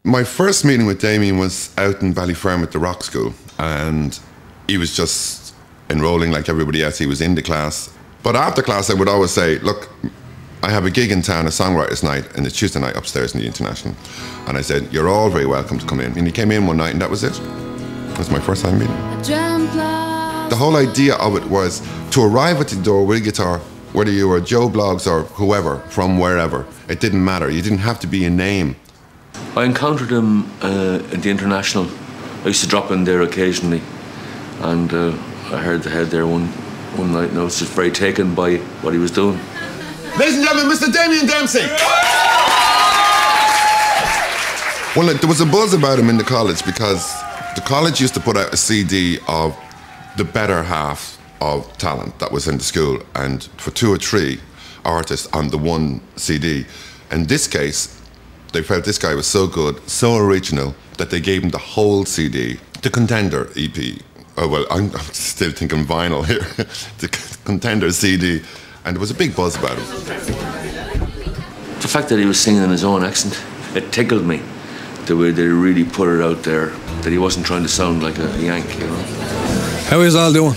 My first meeting with Damien was out in Ballyfermot at the rock school, and he was just enrolling like everybody else. He was in the class. But after class, I would always say, look, I have a gig in town, a songwriters' night, and it's Tuesday night upstairs in the International. And I said, you're all very welcome to come in. And he came in one night, and that was it. It was my first time meeting. The whole idea of it was to arrive at the door with a guitar, whether you were Joe Bloggs or whoever, from wherever. It didn't matter. You didn't have to be a name. I encountered him at the International. I used to drop in there occasionally, and I heard the head there one night, and I was just very taken by what he was doing. Ladies and gentlemen, Mr. Damien Dempsey! Well, there was a buzz about him in the college because the college used to put out a CD of the better half of talent that was in the school, and for 2 or 3 artists on the one CD. In this case, they felt this guy was so good, so original, that they gave him the whole CD, the Contender EP. Oh, well, I'm still thinking vinyl here. The Contender CD, and there was a big buzz about him. The fact that he was singing in his own accent, it tickled me. The way they really put it out there, that he wasn't trying to sound like a Yank, you know. How is all doing?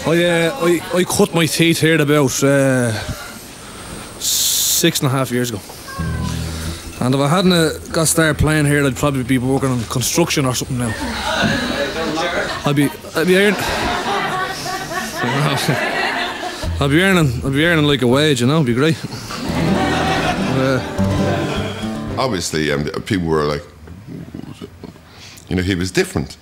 I cut my teeth here about 6.5 years ago. And if I hadn't got started playing here, I'd probably be working on construction or something now. I'd be earning like a wage, you know. It'd be great. Obviously, people were like, you know, he was different.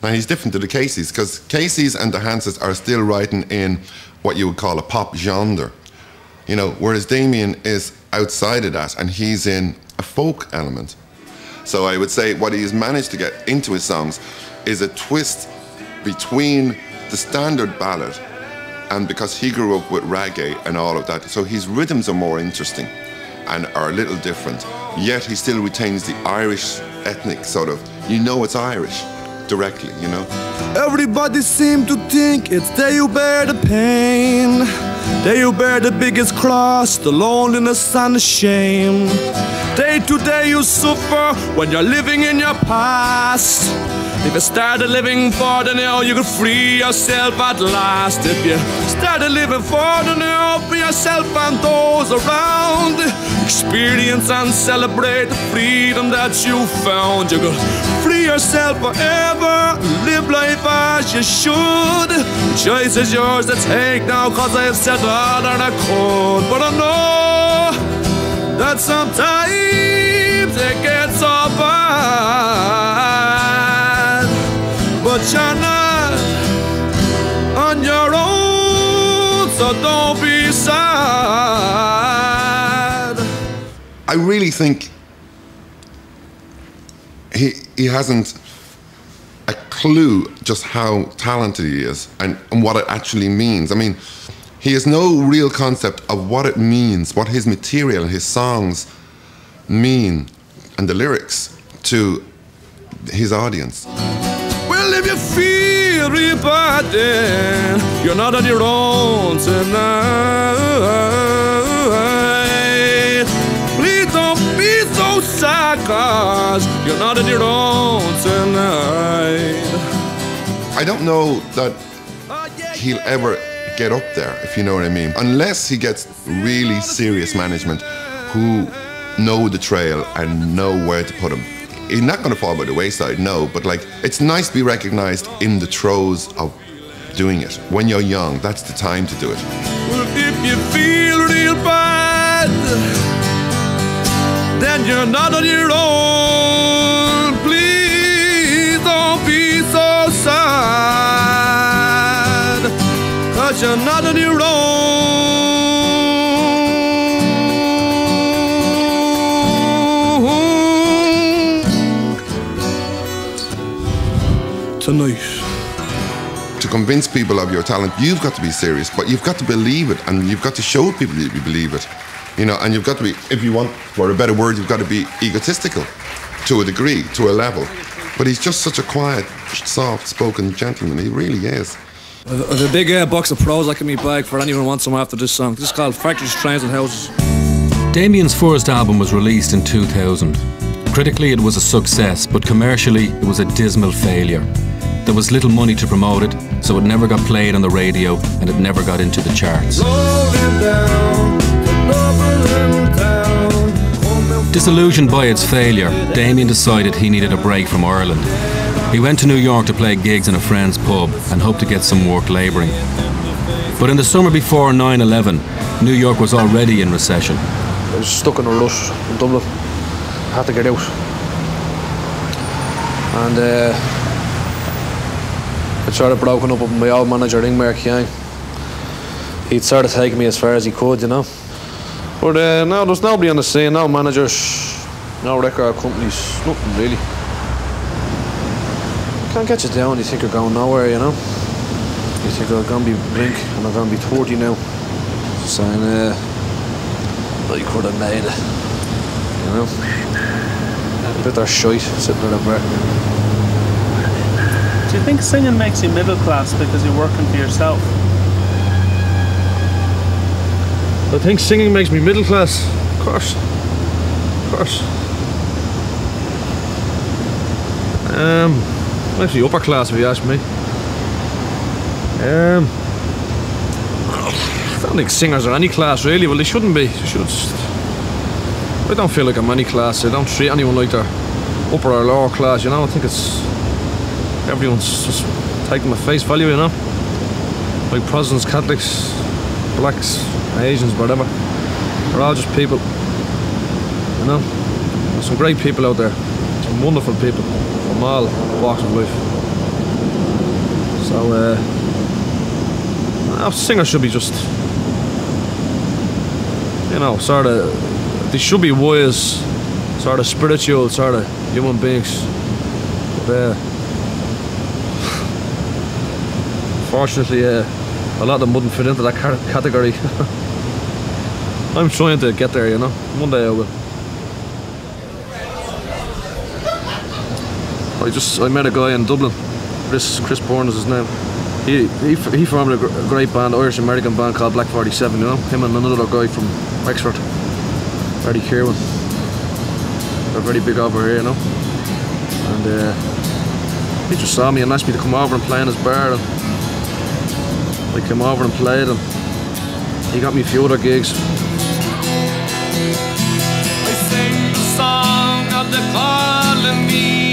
Now he's different to the Caseys, because Caseys and the Hanses are still writing in what you would call a pop genre, you know, whereas Damien is outside of that, and he's in a folk element. So I would say what he has managed to get into his songs is a twist between the standard ballad, and because he grew up with reggae and all of that, so his rhythms are more interesting and are a little different, yet he still retains the Irish ethnic sort of, you know it's Irish directly, you know. Everybody seem to think it's they who bear the pain, they who bear the biggest cross, the loneliness and the shame. Day to day you suffer when you're living in your past. If you started living for the now, you could free yourself at last. If you started living for the now, for yourself and those around, experience and celebrate the freedom that you found. You could free yourself forever, live life as you should. The choice is yours to take now, cause I have said all that I could. But I know that sometimes it gets so bad, but you're not on your own, so don't be sad. I really think he hasn't a clue just how talented he is and what it actually means. I mean, he has no real concept of what it means, what his material and his songs mean, and the lyrics to his audience. Well, if you feel real bad, then you're not on your own tonight. Please don't be so sad, cause you're not on your own tonight. I don't know that he'll ever get up there, if you know what I mean, unless he gets really serious management who know the trail and know where to put him. He's not going to fall by the wayside, no, but like, it's nice to be recognized in the throes of doing it. When you're young, that's the time to do it. Well, if you feel real bad, then you're not on your own. Please don't be so sad, cause you're not on your own. Tonight. To convince people of your talent, you've got to be serious, but you've got to believe it, and you've got to show people that you believe it, you know, and you've got to be, if you want, for a better word, you've got to be egotistical to a degree, to a level. But he's just such a quiet, soft-spoken gentleman. He really is. There's a big box of Prozac in my bag for anyone who wants some after this song. This is called Factories, Trains and Houses. Damien's first album was released in 2000. Critically it was a success, but commercially it was a dismal failure. There was little money to promote it, so it never got played on the radio and it never got into the charts. Disillusioned by its failure, Damien decided he needed a break from Ireland. He went to New York to play gigs in a friend's pub and hoped to get some work labouring. But in the summer before 9/11, New York was already in recession. I was stuck in a rut in Dublin. I had to get out. And I started broken up with my old manager, Mark Yang. He'd sort of taken me as far as he could, you know. But now there's nobody on the scene, no managers, no record companies, nothing really. Can't get you down, you think you're going nowhere, you know. You think I'm going to be Blink and I'm going to be 40 now. Saying, I could have made it, you know. A bit of shite sitting in a bar. Do you think singing makes you middle class because you're working for yourself? I think singing makes me middle class. Of course. Of course. I'm actually upper class if you ask me. I don't think singers are any class really. Well, they shouldn't be. They should. I don't feel like I'm any class. I don't treat anyone like they're upper or lower class, you know. I think it's everyone's just taking my face value, you know. Like Protestants, Catholics, blacks, Asians, whatever. They're all just people, you know. There's some great people out there, some wonderful people from all walks of life. So, singers should be just, you know, sort of, they should be wise, sort of spiritual, sort of human beings. But, fortunately, a lot of them wouldn't fit into that category. I'm trying to get there, you know. One day I will. I met a guy in Dublin. Chris Bourne is his name. He formed a great band, Irish-American band called Black 47, you know. Him and another guy from Wexford, Eddie Kierwan. They're very big over here, you know. And he just saw me and asked me to come over and play in his bar. And I came over and played, and he got me a few other gigs. I sing the song of the colony.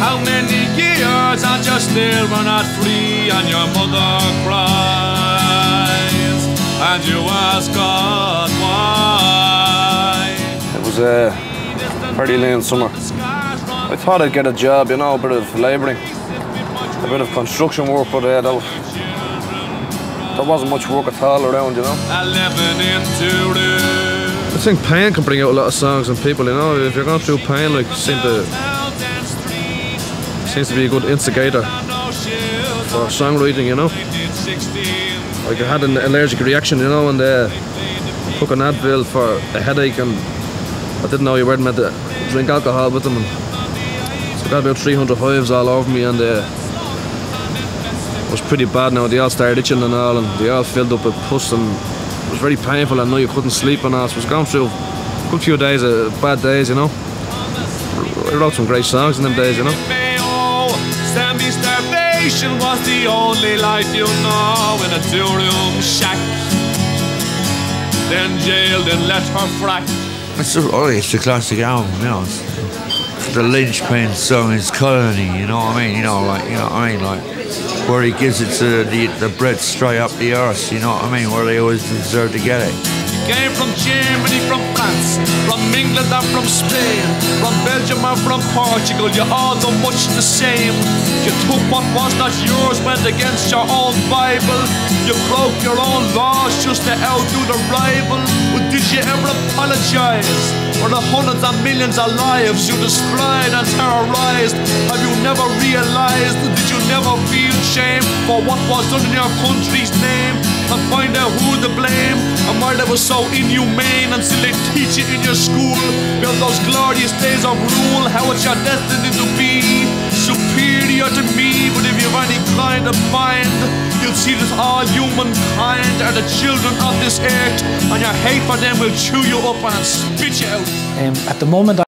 How many years and you still were not free, and your mother cries, and you ask God why. It was a very late summer. I thought I'd get a job, you know, a bit of labouring, a bit of construction work, but there wasn't much work at all around, you know. I think pain can bring out a lot of songs and people, you know. If you're going through pain, like, seems to be a good instigator for songwriting, you know. Like, I had an allergic reaction, you know, and took an Advil for a headache, and I didn't know you weren't meant to drink alcohol with them, and so I got about 300 hives all over me, and it was pretty bad now. They all started itching and all, and they all filled up with pus, and it was very painful. I know you couldn't sleep and all, so I was going through a good few days of bad days, you know. I wrote some great songs in them days, you know. Starvation was the only life you know, in a two-room shack. Then jailed and let her frack. It's a classic album, you know. It's the linchpin song is Colony, you know what I mean? You know what I mean? Like, where he gives it to the bread straight up the arse, you know what I mean? Where they always deserve to get it. Came from Germany, from France, from England and from Spain, from Belgium and from Portugal, you all do much the same. You took what was not yours, went against your own Bible. You broke your own laws just to outdo the rival. But did you ever apologise for the hundreds of millions of lives you destroyed and terrorised? Have you never realised, did you never feel shame for what was done in your country's name? And find out who to blame and why they were so inhumane, and still they teach it in your school about those glorious days of rule, how it's your destiny to be superior to me. But if you've any kind of mind, you'll see that all humankind are the children of this earth, and your hate for them will chew you up and spit you out. At the moment